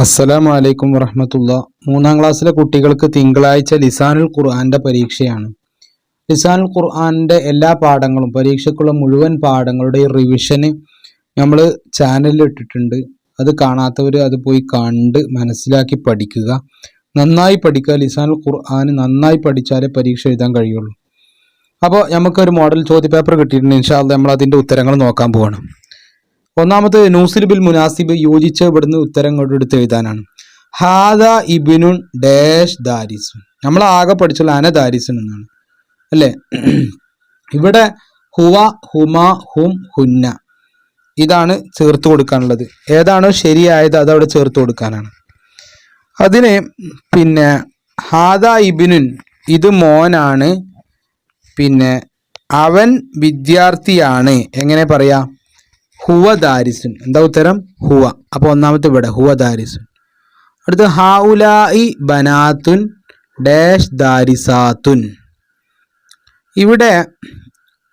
അസ്സലാമു അലൈക്കും വറഹ്മത്തുള്ളാ. 3-ാം ക്ലാസ്സിലെ കുട്ടികൾക്ക് തിങ്കളാഴ്ച ലിസാനുൽ ഖുർആന്റെ പരീക്ഷയാണ്. ലിസാനുൽ ഖുർആന്റെ എല്ലാ പാഠങ്ങളും പരീക്ഷയ്ക്കുള്ള മുഴുവൻ പാഠങ്ങളുടെ റിവിഷന് നമ്മൾ ചാനലിൽ ഇട്ടിട്ടുണ്ട്. അത് കാണാത്തവർ അത് പോയി കണ്ട് മനസ്സിലാക്കി പഠിക്കുക. നന്നായി പഠിക്കുക. ലിസാനുൽ ഖുർആൻ നന്നായി പഠിച്ചാലേ പരീക്ഷ എഴുതാൻ കഴിയുള്ളൂ. അപ്പോൾ നമുക്കൊരു മോഡൽ ചോദ്യ പേപ്പർ കിട്ടിയിട്ടുണ്ട്. ഇൻഷാ അല്ലാഹ് നമ്മൾ അതിൻ്റെ ഉത്തരങ്ങൾ നോക്കാൻ പോവാണ്. ഒന്നാമത് നൂസിൽ ബിൽ മുനാസിബ് യോജിച്ച ഇവിടുന്ന് ഉത്തരങ്ങൾ എടുത്ത് എഴുതാനാണ്. ഹാദ ഇബിനുൻ ഡാഷ് ദാരിസുൻ. നമ്മൾ ആകെ പഠിച്ചുള്ള അന ദാരിസുൻ എന്നാണ് അല്ലേ. ഇവിടെ ഹുവ, ഹുമ, ഹും, ഹുന്ന ഇതാണ് ചേർത്ത് കൊടുക്കാനുള്ളത്. ഏതാണോ ശരിയായത് അത് അവിടെ ചേർത്ത് കൊടുക്കാനാണ്. അതിന് പിന്നെ ഹാദ ഇബിനുൻ ഇത് മോനാണ്, പിന്നെ അവൻ വിദ്യാർത്ഥിയാണ്. എങ്ങനെ പറയാ? ഹുവ ദാരിസുൻ. എന്താ ഉത്തരം? ഹുവ. അപ്പോൾ ഒന്നാമത്തെ ഇവിടെ ഹുവ ദാരിസുൻ. അടുത്ത് ഹൗലായി ബനാത്തുൻ ഡാഷ് ദാരിസാത്തുൻ. ഇവിടെ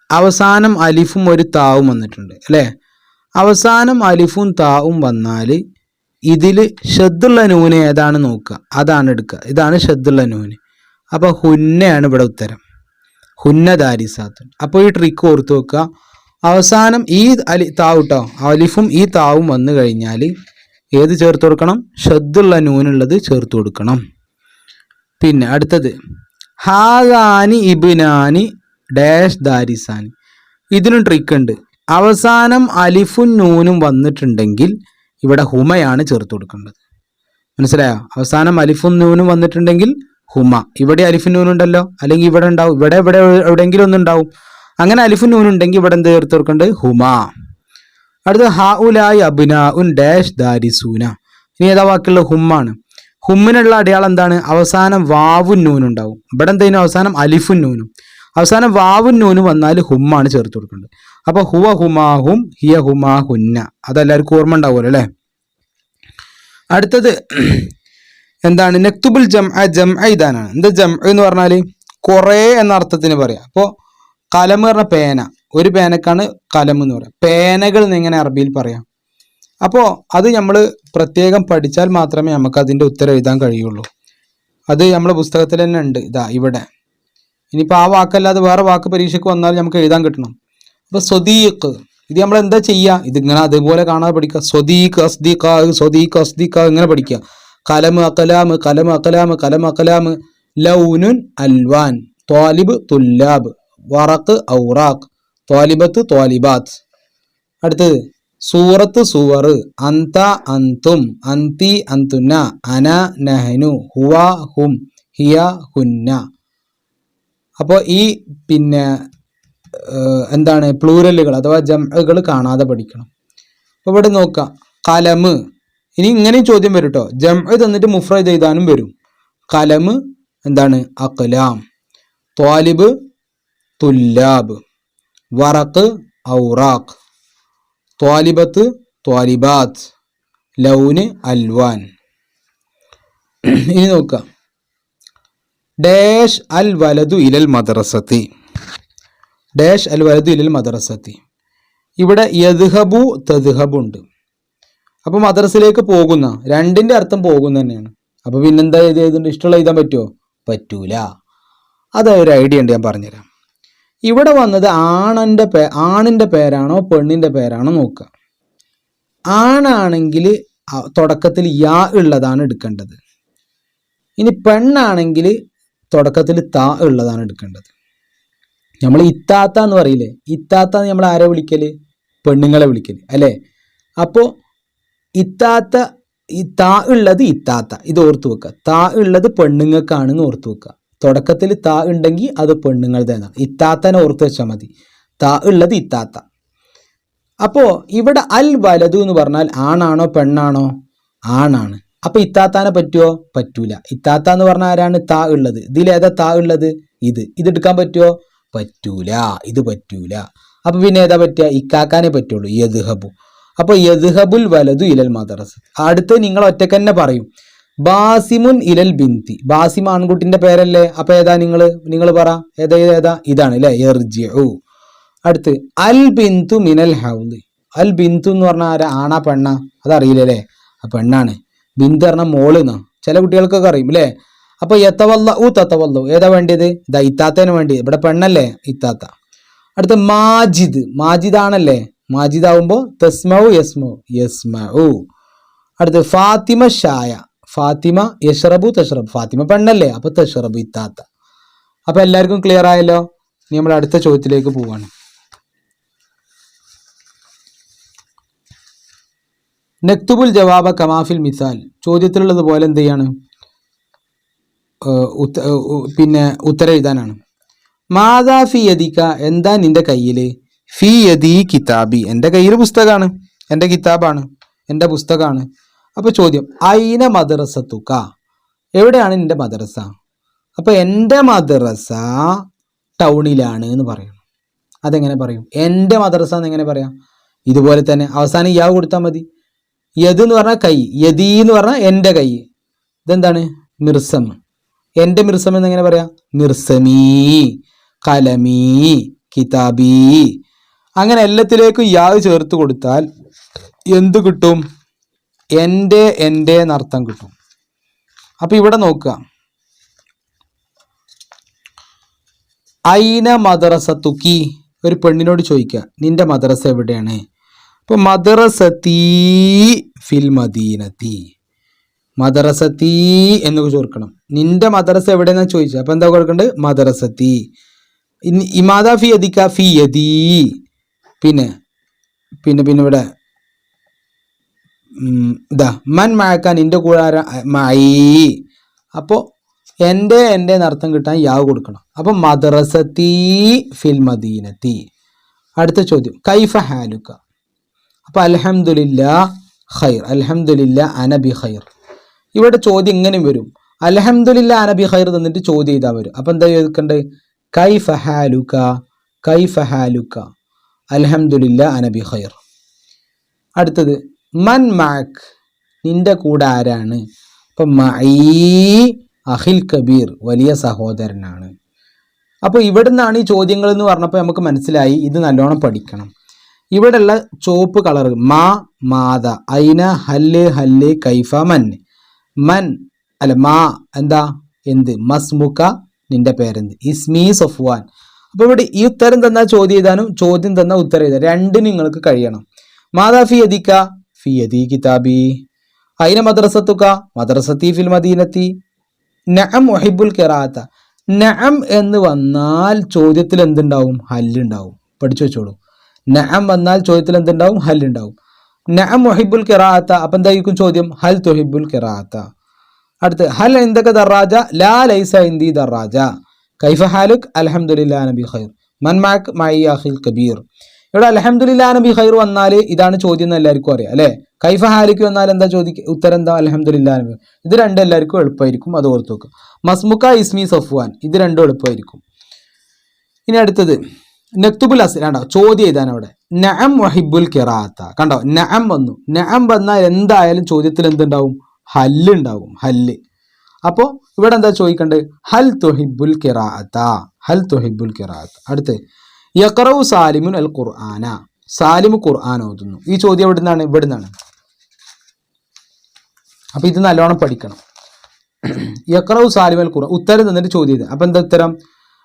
അവസാനം അലിഫും ഒരു താവും വന്നിട്ടുണ്ട് അല്ലേ. അവസാനം അലിഫും താവും വന്നാൽ ഇതിൽ ഷദ്ദുള്ള നൂന് ഏതാണ് നോക്കുക, അതാണ് എടുക്കുക. ഇതാണ് ഷദ്ദുള്ള നൂന്. അപ്പോൾ ഹുന്നയാണ് ഇവിടെ ഉത്തരം. ഹുന്ന ദാരിസാത്തുൻ. അപ്പോൾ ഈ ട്രിക്ക് ഓർത്ത് വെക്കുക. അവസാനം ഈ താവ് ട്ടോ, അലിഫും ഈ താവും വന്നു കഴിഞ്ഞാൽ ഏത് ചേർത്ത് കൊടുക്കണം? ഷദ്ദുള്ള നൂനുള്ളത് ചേർത്ത് കൊടുക്കണം. പിന്നെ അടുത്തത് ഹാദാനി ഇബ്നാനി ഡാഷ് ദാരിസാനി. ഇതിനും ട്രിക്ക് ഉണ്ട്. അവസാനം അലിഫും നൂനും വന്നിട്ടുണ്ടെങ്കിൽ ഇവിടെ ഹുമയാണ് ചേർത്ത് കൊടുക്കേണ്ടത്. മനസ്സിലായോ? അവസാനം അലിഫും നൂനും വന്നിട്ടുണ്ടെങ്കിൽ ഹുമ. ഇവിടെ അലിഫും നൂനുണ്ടല്ലോ, അല്ലെങ്കിൽ ഇവിടെ ഉണ്ടാവും, ഇവിടെ എവിടെയെങ്കിലും ഒന്നുണ്ടാവും. അങ്ങനെ അലിഫുൻ നൂൻ ഉണ്ടെങ്കിൽ ഇവിടെ എന്ത് ചേർത്ത് കൊടുക്കേണ്ടത്? ഹുമ. അടുത്ത ഹഉലായി അബ്നാഉൻ ഡാഷ് ദാരിസൂന. ഇനി ഏതാ വാക്കുള്ള? ഹുമ്മാണ്. ഹുമ്മിനുള്ള അടയാളം എന്താണ്? അവസാനം വാവുൻ നൂൻ ഉണ്ടാവും. ഇവിടെ എന്തെങ്കിലും അവസാനം അലിഫുൻ നൂനും. അവസാനം വാവുൻ നൂനും വന്നാൽ ഹുമ്മാണ് ചേർത്ത് കൊടുക്കേണ്ടത്. അപ്പൊ ഹുവ ഹുമാഹും ഹിയ ഹുമാ ഹുന്ന. അതെല്ലാവർക്കും ഓർമ്മ ഉണ്ടാവുമല്ലോ അല്ലേ. അടുത്തത് എന്താണ്? നക്തുബുൽ ജംഅ ഇദാനാണ്. എന്താ ജംഅ എന്ന് പറഞ്ഞാൽ കുറേ എന്ന അർത്ഥത്തിന് പറയാം. അപ്പോൾ കലം പറഞ്ഞ പേന, ഒരു പേനക്കാണ് കലം എന്ന് പറയാം. പേനകൾ എങ്ങനെ അറബിയിൽ പറയാം. അപ്പോൾ അത് നമ്മൾ പ്രത്യേകം പഠിച്ചാൽ മാത്രമേ നമുക്ക് അതിൻ്റെ ഉത്തരം എഴുതാൻ കഴിയുള്ളൂ. അത് നമ്മളെ പുസ്തകത്തിൽ തന്നെ ഉണ്ട്. ഇതാ ഇവിടെ. ഇനിയിപ്പോൾ ആ വാക്കല്ലാതെ വേറെ വാക്ക് പരീക്ഷയ്ക്ക് വന്നാൽ നമുക്ക് എഴുതാൻ കിട്ടണം. അപ്പോൾ സ്വദീഖ്, ഇത് നമ്മൾ എന്താ ചെയ്യുക? ഇതിങ്ങനെ അതേപോലെ കാണാതെ പഠിക്കുക. സ്വദീഖ് അസ്ദീഖാ, സ്വദീഖ് അസ്ദീഖാ ഇങ്ങനെ പഠിക്കുക. കലം അക്കലാമ്, കലം അക്കലാമ്, കലം അക്കലാമ്. ലൗനുൻ അൽവാൻ, ത്വാലിബ് തുല്ലാബ്, വറക്ക് ഔറാഖ്, ത്വാലിബത്ത് ത്വാലിബാത്ത്. അടുത്തത് സൂറത്ത് സുവർ, അന്ത അന്തും, അന്തി അന്തുന്ന, അന നഹ്നു, ഹുവ ഹും, ഹിയ ഹുന്ന. അപ്പോൾ ഈ പിന്നെ എന്താണ് പ്ലൂരലുകൾ അഥവാ ജംഅകൾ കാണാതെ പഠിക്കണം. അപ്പോൾ ഇവിടെ നോക്കാം. കലമ്. ഇനി ഇങ്ങനെയും ചോദ്യം വരും കേട്ടോ. ജംഅ തന്നിട്ട് മുഫ്രദ് എഴുതാനും വരും. കലമ് എന്താണ്? അഖ്ലാം. ത്വാലിബ് തുല്ലാബ്, വറക്ക് ഔറാഖ്, ത്വാലിബത്ത് ത്വാലിബാത്ത്, ലൗന് അൽവാൻ. ഇനി നോക്കാം. ഡാഷ് അൽ വലതു ഇലൽ മദ്രസത്തി. ഡാഷ് അൽ വലതു ഇലൽ മദ്രസത്തി. ഇവിടെ യദ്ഹബു തദ്ഹബു ഉണ്ട്. അപ്പോൾ മദ്രസയിലേക്ക് പോകുന്ന, രണ്ടിൻ്റെ അർത്ഥം പോകുന്ന തന്നെയാണ്. അപ്പോൾ പിന്നെന്താ എഴുതുന്നുണ്ട്? ഇഷ്ടമുള്ള എഴുതാൻ പറ്റുമോ? പറ്റൂല. അതൊരു ഐഡിയ ഉണ്ട്, ഞാൻ പറഞ്ഞുതരാം. ഇവിടെ വന്നത് ആണിൻ്റെ പേരാണോ പെണ്ണിൻ്റെ പേരാണോ നോക്കുക. ആണാണെങ്കിൽ തുടക്കത്തിൽ യാ ഉള്ളതാണ് എടുക്കേണ്ടത്. ഇനി പെണ്ണാണെങ്കിൽ തുടക്കത്തിൽ താ ഉള്ളതാണ് എടുക്കേണ്ടത്. നമ്മൾ ഇത്താത്ത എന്ന് പറയില്ലേ, ഇത്താത്ത നമ്മൾ ആരെ വിളിക്കല്? പെണ്ണുങ്ങളെ വിളിക്കല് അല്ലേ. അപ്പോൾ ഇത്താത്ത, ഈ താ ഉള്ളത് ഇത്താത്ത, ഇത് ഓർത്തു വെക്കുക. താ ഉള്ളത് പെണ്ണുങ്ങൾക്കാണെന്ന് ഓർത്തു വെക്കുക. തുടക്കത്തിൽ താ ഉണ്ടെങ്കിൽ അത് പെണ്ണുങ്ങളുടേതാണ്. ഇത്താത്തനെ ഓർത്ത് വെച്ചാൽ മതി. താ ഉള്ളത് ഇത്താത്ത. അപ്പോൾ ഇവിടെ അൽ വലതു എന്ന് പറഞ്ഞാൽ ആണാണോ പെണ്ണാണോ? ആണാണ്. അപ്പോൾ ഇത്താത്താനെ പറ്റുമോ? പറ്റൂല. ഇത്താത്ത എന്ന് പറഞ്ഞാൽ ആരാണ്? താ ഉള്ളത്. ഇതിലേതാ താ ഉള്ളത്? ഇതെടുക്കാൻ പറ്റുമോ? പറ്റൂല. ഇത് പറ്റൂല. അപ്പോൾ പിന്നെ ഏതാ പറ്റുക? ഇക്കാക്കാനെ പറ്റുള്ളൂ. യദ്ഹബു. അപ്പോൾ യദ്ഹബുൽ വലതു ഇലൽ മദ്രസ. അടുത്ത് നിങ്ങൾ ഒറ്റക്ക് തന്നെ പറയും. ബാസിമുൻ ഇലൽ ബിന്തി. ബാസിം ആൺകുട്ടിന്റെ പേരല്ലേ. അപ്പൊ ഏതാ? നിങ്ങൾ പറ. ഏതാ? ഇതാണ് അല്ലേ. യർജിഉ. അടുത്ത് അൽ ബിന്തു മിനൽ ഹൗദ്. അൽ ബിന്തു എന്ന് പറഞ്ഞാൽ ആരാ? ആണാ പെണ്ണാ? അതറിയില്ലല്ലേ. ആ പെണ്ണാണ്. ബിന്ത് പറഞ്ഞ മോള് എന്നാ, ചില കുട്ടികൾക്കൊക്കെ അറിയും അല്ലേ. അപ്പൊ യതവല്ലഉ തതവല്ലഉ ഏതാ വേണ്ടിയത്? ഇതാ ഇത്താത്തേന് വേണ്ടി, ഇവിടെ പെണ്ണല്ലേ ഇത്താത്ത. അടുത്ത മാജിദ്, മാജിദ് ആണല്ലേ, മാജിദ് ആവുമ്പോ തസ്മഉ യസ്മഉ യസ്മഉ. അടുത്ത് ഫാത്തിമ ഷായ, ഫാത്തിമ യഷ്റബു തഷ്റബ്, ഫാത്തിമ പെണ്ണല്ലേ അപ്പൊ തഷ്റബു ഇത്താത്ത. അപ്പൊ എല്ലാവർക്കും ക്ലിയർ ആയല്ലോ. ഇനി നമ്മൾ അടുത്ത ചോദ്യത്തിലേക്ക് പോവാണ്. നക്തുബുൽ ജവാബ കമാഫിൽ മിസാൽ, ചോദ്യത്തിലുള്ളത് പോലെ എന്ത് ചെയ്യാണ്, പിന്നെ ഉത്തരം എഴുതാനാണ്. മാതാ ഫി യദിക, എന്താ നിന്റെ കയ്യില്? ഫി യദി കിതാബി, എൻ്റെ കയ്യിൽ പുസ്തകമാണ്, എൻ്റെ കിതാബാണ്, എൻ്റെ പുസ്തകമാണ്. അപ്പൊ ചോദ്യം ഐന മദ്രസത്തുക, എവിടെയാണ് നിന്റെ മദ്രസ? അപ്പൊ എൻ്റെ മദ്രസ ടൗണിലാണ് എന്ന് പറയണം. അതെങ്ങനെ പറയും? എൻ്റെ മദ്രസ എന്ന് എങ്ങനെ പറയാം? ഇതുപോലെ തന്നെ അവസാനം യാ കൊടുത്താൽ മതി. യദ് എന്ന് പറഞ്ഞാൽ കൈ, യദി എന്ന് പറഞ്ഞാൽ എൻ്റെ കൈ. ഇതെന്താണ്? മിർസം. എൻ്റെ മിർസം എന്ന് എങ്ങനെ പറയാം? മിർസമീ, കലമീ, കിതാബി. അങ്ങനെ എല്ലാത്തിലേക്കും യാ ചേർത്ത് കൊടുത്താൽ എന്ത് കിട്ടും? എൻ്റെ എന്നർത്ഥം കിട്ടും. അപ്പൊ ഇവിടെ നോക്കുക, ഐന മദ്രസത്തുക്കി, ഒരു പെണ്ണിനോട് ചോദിക്കുക നിന്റെ മദ്രസ എവിടെയാണ്? അപ്പൊ മദ്രസത്തീ ഫിൽ മദീനത്തി, മദ്രസത്തീ എന്ന് ചോദിക്കണം. നിന്റെ മദ്രസ എവിടെയെന്നാ ചോദിച്ചത്, അപ്പൊ എന്താ കൊടുക്കണ്ടത്? മദ്രസത്തി. ഇമാദാ ഫി യദിക ഫി യദീ. പിന്നെ പിന്നെ പിന്നെ ഇവിടെ ഇതാ മൻ മഴക്കാൻ, നിന്റെ കൂടെ മൈ. അപ്പോ എൻ്റെ അർത്ഥം കിട്ടാൻ യാവ് കൊടുക്കണം. അപ്പൊ മദ്രസത്തി ഫിൽ മദീനത്തി. അടുത്ത ചോദ്യം കൈഫ ഹാലുക. അപ്പൊ അൽഹംദുലില്ലാ ഖൈർ, അൽഹംദുലില്ലാ അന ബി ഖൈർ. ഇവിടെ ചോദ്യം ഇങ്ങനെ വരും, അൽഹംദുലില്ലാ അന ബി ഖൈർ തന്നിട്ട് ചോദ്യം ചെയ്താൽ വരും. അപ്പൊ എന്താ ചോദിക്കണ്ടേ? കൈഫ ഹാലുക, കൈഫ ഹാലുക, അൽഹംദുലില്ലാ അന ബി ഖൈർ. അടുത്തത് മൻ മഅക്, നിന്റെ കൂടെ ആരാണ്? അപ്പൊ മഈ അഖിൽ കബീർ, വലിയ സഹോദരനാണ്. അപ്പൊ ഇവിടുന്നാണ് ഈ ചോദ്യങ്ങൾ എന്ന് പറഞ്ഞപ്പോൾ നമുക്ക് മനസ്സിലായി ഇത് നല്ലോണം പഠിക്കണം. ഇവിടെയുള്ള ചുവപ്പ് കളർ മാ, മാത, ഐന, ഹല്ല്, ഹല്ല്, കൈഫ, മൻ. മൻ അല്ല മാ എന്താ? എന്ത്? മസ്മുക, നിന്റെ പേരെന്ത്? ഇസ്മി സഫ്വാൻ. അപ്പൊ ഇവിടെ ഈ ഉത്തരം തന്നാൽ ചോദ്യം എഴുതാനും ചോദ്യം തന്നാൽ ഉത്തരം എഴുതാനും രണ്ടും നിങ്ങൾക്ക് കഴിയണം. മാതാ ഫി യദിക ഫി യദി കിതാബി. ഐന മദ്രസത്തുക മദ്രസത്തി ഫിൽ മദീനത്തി. നഅം ഉഹിബ്ബുൽ ഖിറാഅത. നഅം എന്ന് വന്നാൽ ചോദ്യത്തിൽ എന്തുണ്ടാവും? ഹല്ലുണ്ടാവും. പഠിച്ചു വെച്ചോളൂ. നഅം വന്നാൽ ചോദ്യത്തിൽ എന്തുണ്ടാവും? ഹല്ലുണ്ടാവും. നഅം ഉഹിബ്ബുൽ ഖിറാഅത. അപ്പം എന്തായിരിക്കും ചോദ്യം? ഹൽ തുഹിബ്ബുൽ ഖിറാഅത. അടുത്ത് ഹൽ ഇൻദക ദറാജ ലാ ലൈസ ഇൻദി ദറാജ. കൈഫ ഹാലുക്? അൽഹംദുലില്ലാ നബി ഖൈർ. മൻ മഅക്? മഈ അഖിൽ കബീർ. ഇവിടെ അൽഹംദുലില്ലാ നബി ഖൈർ വന്നാൽ ഇതാണ് ചോദ്യം എന്ന് എല്ലാവർക്കും അറിയാം അല്ലേ. കൈഫ ഹാലിക്ക് വന്നാൽ എന്താ ഉത്തരം എന്താ? അൽഹംദുലില്ലാ നബി. ഇത് രണ്ടും എല്ലാവർക്കും എളുപ്പമായിരിക്കും, അത് ഓർത്ത് വെക്കുക. മസ്മുക, ഇസ്മി സഫ്വാൻ, ഇത് രണ്ടും എളുപ്പമായിരിക്കും. ഇനി അടുത്തത് നക്തുബുൽ അസ്ൽ. കണ്ടോ ചോദ്യം എഴുതാൻ അവിടെ നഅം വഹിബ്ബുൽ ഖിറാഅത. കണ്ടോ നഅം വന്നു. നഅം വന്നാൽ എന്തായാലും ചോദ്യത്തിൽ എന്തുണ്ടാവും? ഹല്ല് ഉണ്ടാവും, ഹല്ല്. അപ്പോൾ ഇവിടെ എന്താ ചോദിക്കേണ്ടത്? ഹൽ തുഹിബ്ബുൽ ഖിറാഅത, ഹൽ തുഹിബ്ബുൽ ഖിറാഅത. അടുത്ത് യഖറഉ സാലിമുൻ അൽ ഖുർആന. സാലിമു ഖുർആൻ ഓതുന്നു. ഈ ചോദ്യം എവിടെ നിന്നാണ്? ഇവിടെ നിന്നാണ്. അപ്പൊ ഇത് നല്ലോണം പഠിക്കണം. യഖറഉ സാലിമുൽ ഖുർആൻ, ഉത്തരം തന്നിട്ട് ചോദ്യം ചെയ്ത്. അപ്പൊ എന്താ ഉത്തരം?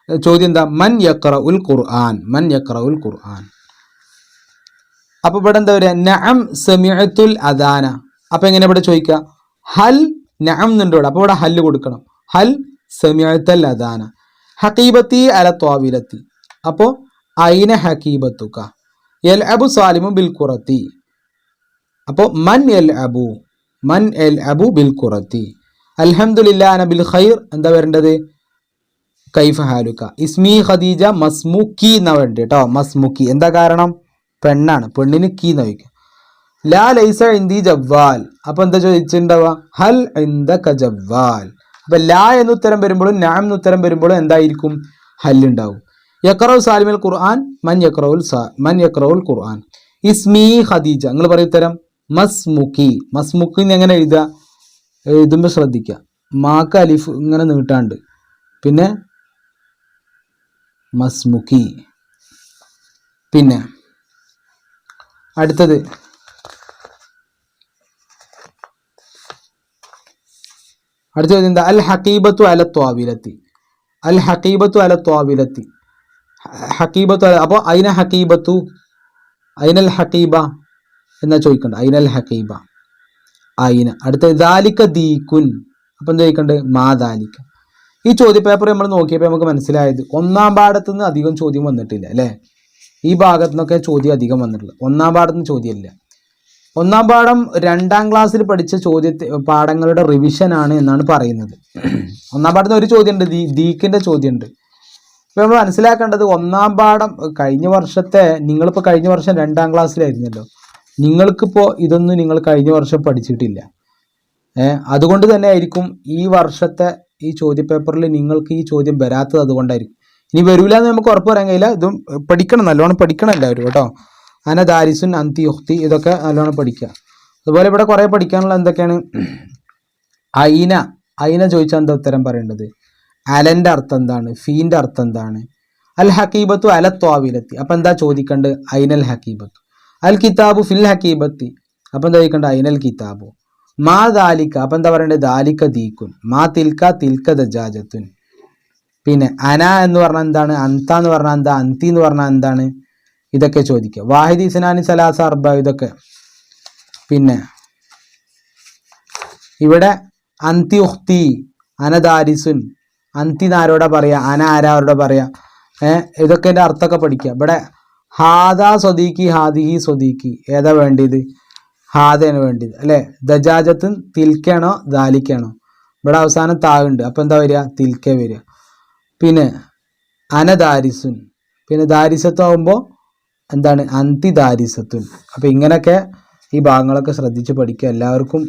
ചോദ്യം എന്താ? മൻ യഖറഉൽ ഖുർആൻ, മൻ യഖറഉൽ ഖുർആൻ. അപ്പൊ ഇവിടെ എന്താ പറയുക? നഅം സമിഅത്തുൽ അദാന. അപ്പൊ എങ്ങനെ ഇവിടെ ചോദിക്കുക? ഹൽ നഅം എന്നുണ്ട് ഇവിടെ, അപ്പൊ ഇവിടെ ഹല്ല് കൊടുക്കണം. ഹൽ സമിഅത്തൽ അദാന. ഹഖീബത്തി അല ത്വാവിലത്തി. അപ്പോ ഐന ഹഖീബത്തുക. യൽഅബു സാലിമു ബിൽ ഖുറത്തി. അപ്പോ മൻ യൽഅബു, മൻ യൽഅബു ബിൽ ഖുറത്തി. അൽഹംദുലില്ലാ അന ബിൽ ഖൈർ. എന്താ വരേണ്ടത്? കൈഫ ഹാലുക. ഇസ്മി ഖദീജ മസ്മുക്കി എന്നാ വേണ്ടി കേട്ടോ. മസ്മുക്കി എന്താ കാരണം? പെണ്ണാണ്, പെണ്ണിന് കീ എന്ന് ചോദിക്കുക. ലാ ലൈസ ഇൻദി ജവ്വാൽ. അപ്പൊ എന്താ ചോദിച്ചിട്ടുണ്ടാവുക? ഹൽ ഇൻദക ജവ്വാൽ. അപ്പൊ ലാ എന്ന് ഉത്തരം വരുമ്പോഴും നഅം എന്ന് ഉത്തരം വരുമ്പോഴും എന്തായിരിക്കും? ഹല്ലുണ്ടാവും. യഖറഉ സാലിമുൽ ഖുർആൻ, മൻ യഖറഉൽ ഖുർആൻ. ഇസ്മി ഖദീജ. നിങ്ങൾ പറയും ഉത്തരം മസ്മുക്കി. മസ്മുക്കി എങ്ങനെ എഴുതുക? എഴുതുമ്പോൾ ശ്രദ്ധിക്കുക, മാക്ക് അലിഫ് ഇങ്ങനെ നീട്ടാണ്ട്, പിന്നെ മസ്മുക്കി. പിന്നെ അടുത്തത് അടുത്ത ചോദ്യം എന്താ? അൽ ഹക്കീബത്തു അല ത്വാവിലത്തി. അൽ ഹക്കീബത്തു അല ത്വാവിലത്തി. ഹക്കീബത്തു അപ്പോൾ അയിന ഹക്കീബത്തു, അയിനൽ ഹക്കീബ എന്നാ ചോദിക്കണ്ട. അയിനൽ ഹക്കീബ അയിന. അടുത്ത ദാലിക്ക ദീക്കുൻ. അപ്പം എന്താ ചോദിക്കണ്ടേ? മാ ദാലിക്ക. ഈ ചോദ്യപേപ്പർ നമ്മൾ നോക്കിയപ്പോൾ നമുക്ക് മനസ്സിലായത് ഒന്നാം പാഠത്തു നിന്ന് അധികം ചോദ്യം വന്നിട്ടില്ല അല്ലേ? ഈ ഭാഗത്തു നിന്നൊക്കെ ചോദ്യം അധികം വന്നിട്ടില്ല. ഒന്നാം പാഠത്തു നിന്ന് ചോദ്യമില്ല. ഒന്നാം പാഠം 2ാം ക്ലാസ്സിൽ പഠിച്ച പാഠങ്ങളുടെ റിവിഷൻ ആണ് എന്നാണ് പറയുന്നത്. ഒന്നാം പാഠത്തിന് ഒരു ചോദ്യമുണ്ട്, ദീക്കിൻ്റെ ചോദ്യമുണ്ട്. ഇപ്പോൾ നമ്മൾ മനസ്സിലാക്കേണ്ടത് ഒന്നാം പാഠം കഴിഞ്ഞ വർഷത്തെ, നിങ്ങളിപ്പോൾ കഴിഞ്ഞ വർഷം 2ാം ക്ലാസ്സിലായിരുന്നല്ലോ, നിങ്ങൾക്കിപ്പോൾ ഇതൊന്നും നിങ്ങൾ കഴിഞ്ഞ വർഷം പഠിച്ചിട്ടില്ല. അതുകൊണ്ട് തന്നെ ആയിരിക്കും ഈ വർഷത്തെ ഈ ചോദ്യപേപ്പറിൽ നിങ്ങൾക്ക് ഈ ചോദ്യം വരാത്തത്. അതുകൊണ്ടായിരിക്കും. ഇനി വരില്ല എന്ന് നമുക്ക് ഉറപ്പ് പറയാൻ കഴിയില്ല. ഇതും പഠിക്കണം, നല്ലോണം പഠിക്കണം എല്ലാവരും കേട്ടോ. അന ദാരിസുൻ അന്തി യുക്തി, ഇതൊക്കെ നല്ലോണം പഠിക്കുക. അതുപോലെ ഇവിടെ കുറേ പഠിക്കാനുള്ള എന്തൊക്കെയാണ്? അയിന. അയിന ചോദിച്ചാൽ എന്താ ഉത്തരം പറയേണ്ടത്? അലൻ്റെ അർത്ഥം എന്താണ്? ഫീൻ്റെ അർത്ഥം എന്താണ്? അൽ ഹക്കീബത്തു അല ത്വാവിലത്തി. അപ്പം എന്താ ചോദിക്കേണ്ടത്? അയിനൽ ഹക്കീബത്തു. അൽ കിതാബു ഫിൽ ഹക്കീബത്തി. അപ്പം എന്താ ചോദിക്കേണ്ടത്? അയിനൽ കിതാബു. മാ ദാലിക്ക. അപ്പം എന്താ പറയേണ്ടത്? ദാലിക്ക ദീക്കുൻ. മാ തിൽക്ക തിൽക്ക ദജാജത്തുൻ. പിന്നെ അന എന്ന് പറഞ്ഞാൽ എന്താണ്? അന്ത എന്ന് പറഞ്ഞാൽ എന്താ? അന്തി എന്ന് പറഞ്ഞാൽ എന്താണ്? ഇതൊക്കെ ചോദിക്കുക. വാഹിദി ഇസ്നാനി സലാസ അർബ, ഇതൊക്കെ. പിന്നെ ഇവിടെ അന്തി ഉഖ്തി, അന ദാരിസുൻ. അന്തി ആരോടാ പറയാ? അന ആരോടാ പറയാ? ഇതൊക്കെ എൻ്റെ അർത്ഥമൊക്കെ പഠിക്കുക. ഇവിടെ ഹാദാ സ്വദീഖി, ഹാദിഹി സ്വദീഖി, ഏതാ വേണ്ടിയത്? ഹാദയാണ് വേണ്ടിയത് അല്ലേ? ദജാജത്തുൻ തിൽക്കാണോ ദാലിക്കാണോ? ഇവിടെ അവസാനം താവുണ്ട്. അപ്പം എന്താ വരിക? തിൽക്ക വരിക. പിന്നെ അന ദാരിസുൻ. പിന്നെ ദാരിസത്താവുമ്പോൾ എന്താണ്? അന്തി ദാരിസത്തുൻ. അപ്പം ഇങ്ങനെയൊക്കെ ഈ ഭാഗങ്ങളൊക്കെ ശ്രദ്ധിച്ച് പഠിക്കുക. എല്ലാവർക്കും